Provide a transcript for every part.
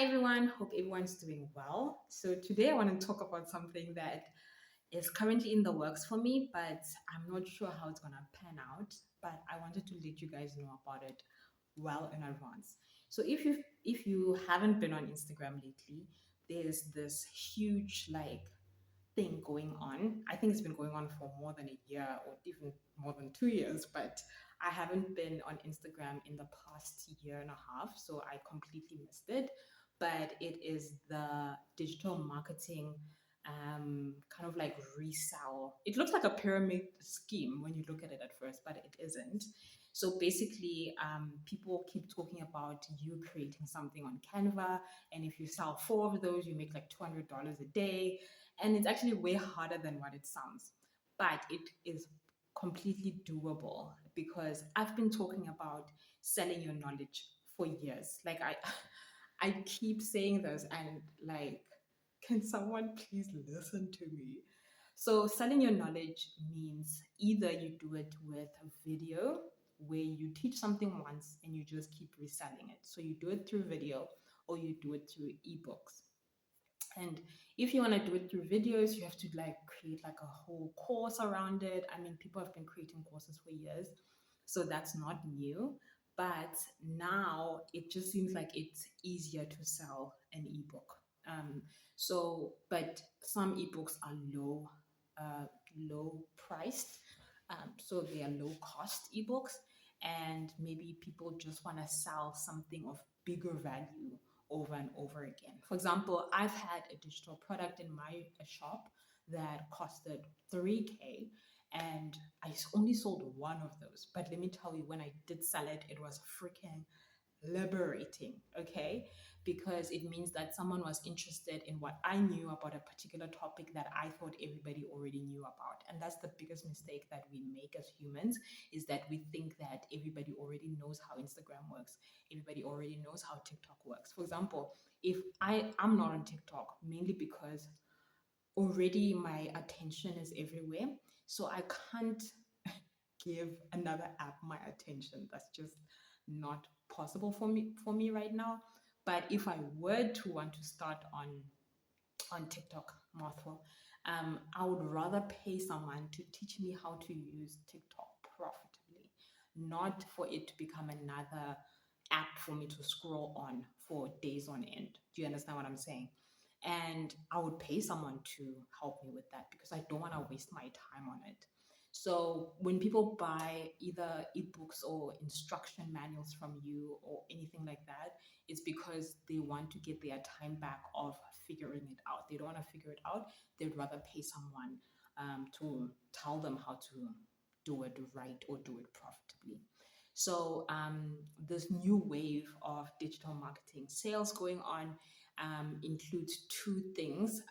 Hi everyone, hope everyone's doing well. So today I want to talk about something that is currently in the works for me, but I'm not sure how it's gonna pan out. But I wanted to let you guys know about it well in advance. So if you haven't been on Instagram lately, there's this huge thing going on. I think it's been going on for more than a year or even more than 2 years, but I haven't been on Instagram in the past year and a half, so I completely missed it. But it is the digital marketing kind of like resell. It looks like a pyramid scheme when you look at it at first, but it isn't. So basically, people keep talking about you creating something on Canva, and if you sell four of those, you make like $200 a day, and it's actually way harder than what it sounds, but it is completely doable because I've been talking about selling your knowledge for years. I keep saying this, and can someone please listen to me? So selling your knowledge means either you do it with a video where you teach something once and you just keep reselling it, so you do it through video, or you do it through ebooks. And if you want to do it through videos, you have to create like a whole course around it. I mean, people have been creating courses for years, so that's not new. But now it just seems like it's easier to sell an ebook. But some ebooks are low priced, so they are low cost ebooks, and maybe people just want to sell something of bigger value over and over again. For example, I've had a digital product in my shop that costed 3K, and only sold one of those. But let me tell you, when I did sell it, it was freaking liberating, okay? Because it means that someone was interested in what I knew about a particular topic that I thought everybody already knew about. And that's the biggest mistake that we make as humans, is that we think that everybody already knows how Instagram works. Everybody already knows how TikTok works. For example, if I'm not on TikTok, mainly because already my attention is everywhere. So I can't give another app my attention. That's just not possible for me right now. But if I were to want to start on TikTok, mouthful, I would rather pay someone to teach me how to use TikTok profitably, not for it to become another app for me to scroll on for days on end. Do you understand what I'm saying? And I would pay someone to help me with that because I don't want to waste my time on it. So when people buy either ebooks or instruction manuals from you or anything like that, it's because they want to get their time back of figuring it out. They don't want to figure it out. They'd rather pay someone to tell them how to do it right or do it profitably. So this new wave of digital marketing sales going on includes two things.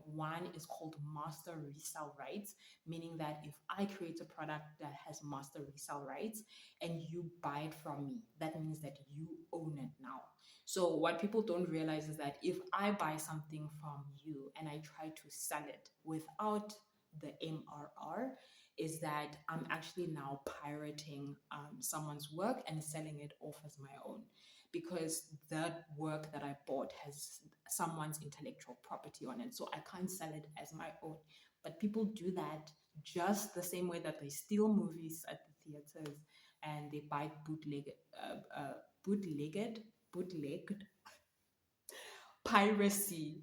One is called master resale rights, meaning that if I create a product that has master resale rights and you buy it from me, that means that you own it now. So what people don't realize is that if I buy something from you and I try to sell it without the MRR, is that I'm actually now pirating someone's work and selling it off as my own, because that work that I bought has someone's intellectual property on it. So I can't sell it as my own. But people do that just the same way that they steal movies at the theaters and they buy bootlegged piracy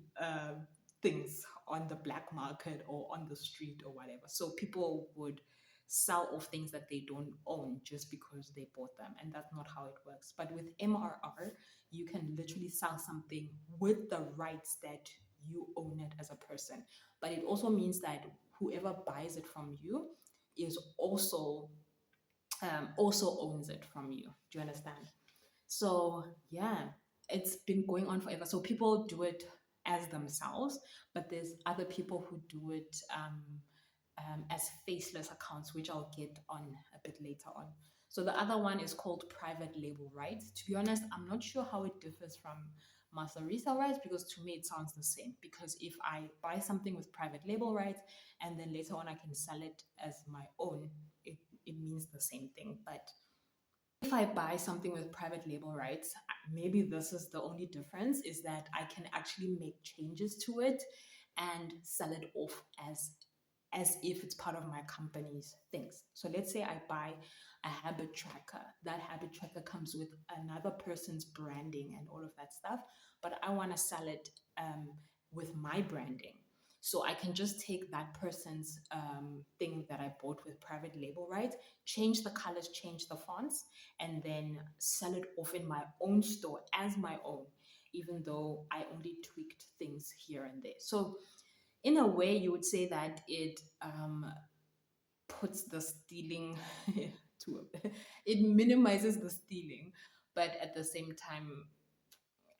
things on the black market or on the street or whatever. So people would sell off things that they don't own just because they bought them, and that's not how it works. But with MRR, you can literally sell something with the rights that you own it as a person. But it also means that whoever buys it from you is also owns it from you. Do you understand? So yeah, it's been going on forever. So people do it as themselves, but there's other people who do it as faceless accounts, which I'll get on a bit later on. So the other one is called private label rights. To be honest, I'm not sure how it differs from master resale rights, because to me it sounds the same. Because if I buy something with private label rights and then later on I can sell it as my own, it means the same thing. But if I buy something with private label rights, maybe this is the only difference, is that I can actually make changes to it and sell it off as if it's part of my company's things. So let's say I buy a habit tracker. That habit tracker comes with another person's branding and all of that stuff, but I want to sell it with my branding. So I can just take that person's thing that I bought with private label, right? Change the colors, change the fonts, and then sell it off in my own store as my own, even though I only tweaked things here and there. So in a way, you would say that it puts the stealing to it minimizes the stealing, but at the same time,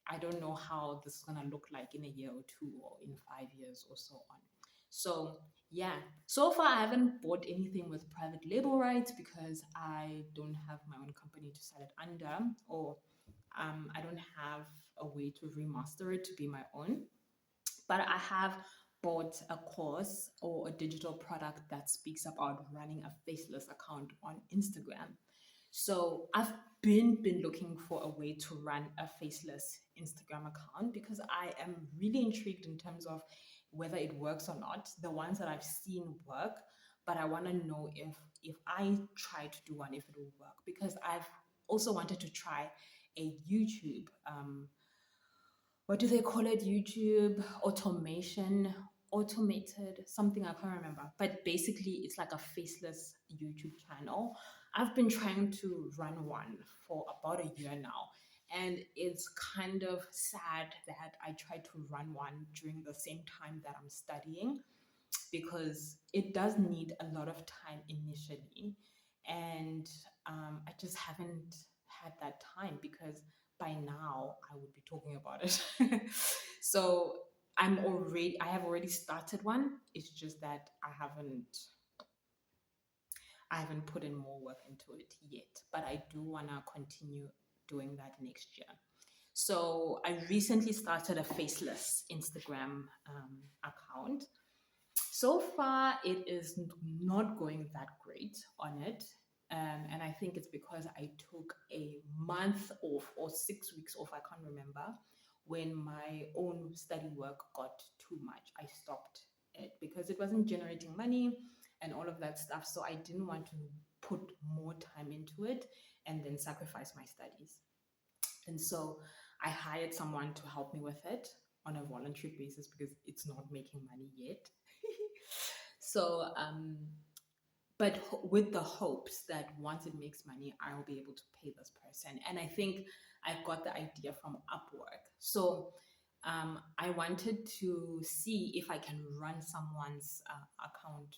I don't know how this is gonna look like in a year or two or in 5 years or so on. So yeah, so far I haven't bought anything with private label rights because I don't have my own company to sell it under, or I don't have a way to remaster it to be my own. But I have bought a course or a digital product that speaks about running a faceless account on Instagram. So I've been looking for a way to run a faceless Instagram account because I am really intrigued in terms of whether it works or not. The ones that I've seen work, but I want to know if I try to do one, if it will work. Because I've also wanted to try a YouTube what do they call it? YouTube automation, automated something, I can't remember. But basically, it's like a faceless YouTube channel. I've been trying to run one for about a year now. And it's kind of sad that I tried to run one during the same time that I'm studying because it does need a lot of time initially. And I just haven't had that time because by now I would be talking about it. So I have already started one. It's just that I haven't put in more work into it yet, but I do want to continue doing that next year. So I recently started a faceless Instagram account. So far, it is not going that great on it. And I think it's because I took a month off or 6 weeks off, I can't remember, when my own study work got too much. I stopped it because it wasn't generating money and all of that stuff. So I didn't want to put more time into it and then sacrifice my studies. And so I hired someone to help me with it on a voluntary basis because it's not making money yet. So, but with the hopes that once it makes money, I will be able to pay this person. And I think I got the idea from Upwork. So I wanted to see if I can run someone's account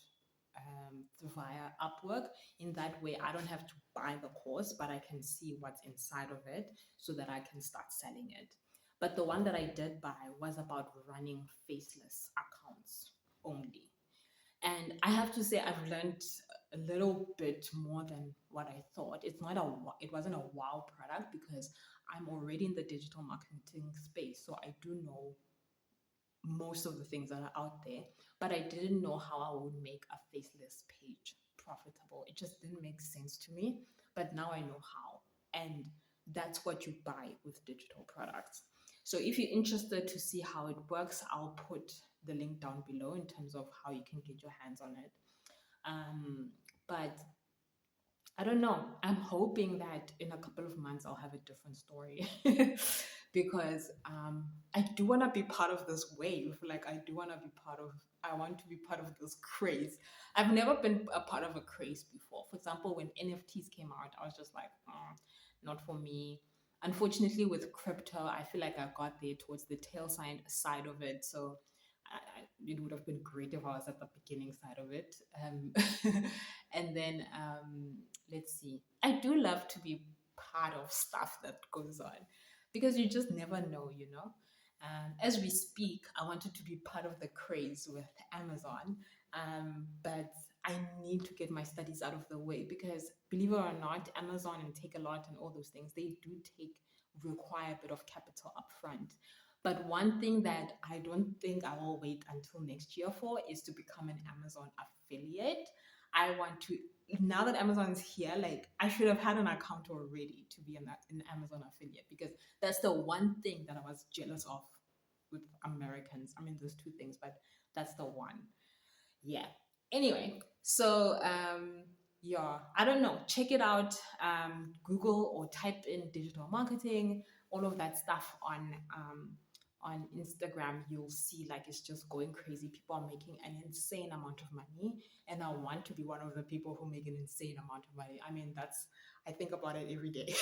via Upwork. In that way, I don't have to buy the course, but I can see what's inside of it so that I can start selling it. But the one that I did buy was about running faceless accounts only. And I have to say, I've learned a little bit more than what I thought. It wasn't a wow product because I'm already in the digital marketing space, so I do know most of the things that are out there, but I didn't know how I would make a faceless page profitable. It just didn't make sense to me, but now I know how. And that's what you buy with digital products. So if you're interested to see how it works, I'll put the link down below in terms of how you can get your hands on it. But I don't know. I'm hoping that in a couple of months I'll have a different story because I do want to be part of this wave. Like I want to be part of this craze. I've never been a part of a craze before. For example, when NFTs came out, I was just like, not for me. Unfortunately, with crypto, I feel like I got there towards the side of it. So it would have been great if I was at the beginning side of it. And then let's see. I do love to be part of stuff that goes on because you just never know, you know. As we speak, I wanted to be part of the craze with Amazon, but I need to get my studies out of the way because, believe it or not, Amazon and Take a Lot and all those things, they do require a bit of capital upfront. But one thing that I don't think I will wait until next year for is to become an Amazon affiliate. I want to, now that Amazon is here, like I should have had an account already to be an Amazon affiliate, because that's the one thing that I was jealous of with Americans. I mean, those two things, but that's the one. Yeah. Anyway, so yeah, I don't know. Check it out. Google or type in digital marketing, all of that stuff on Instagram. You'll see like it's just going crazy. People are making an insane amount of money, and I want to be one of the people who make an insane amount of money. I mean, that's, I think about it every day.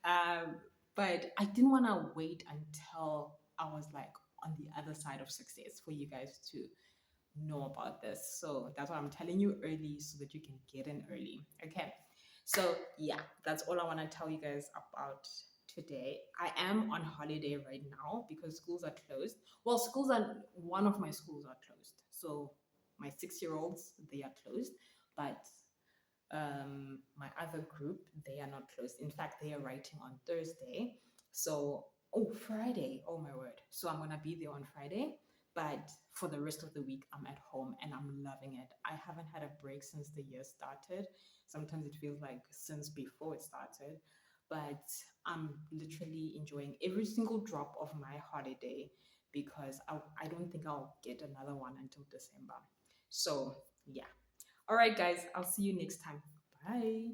um, but I didn't want to wait until I was like on the other side of success for you guys to know about this. So that's why I'm telling you early so that you can get in early. Okay. So yeah, that's all I want to tell you guys about today. I am on holiday right now because schools are closed. Well, one of my schools are closed. So my 6 year olds, they are closed, but my other group, they are not closed. In fact, they are writing on Thursday. So, oh, Friday. Oh, my word. So I'm going to be there on Friday. But for the rest of the week, I'm at home and I'm loving it. I haven't had a break since the year started. Sometimes it feels like since before it started. But I'm literally enjoying every single drop of my holiday because I don't think I'll get another one until December. So, yeah. All right, guys, I'll see you next time. Bye.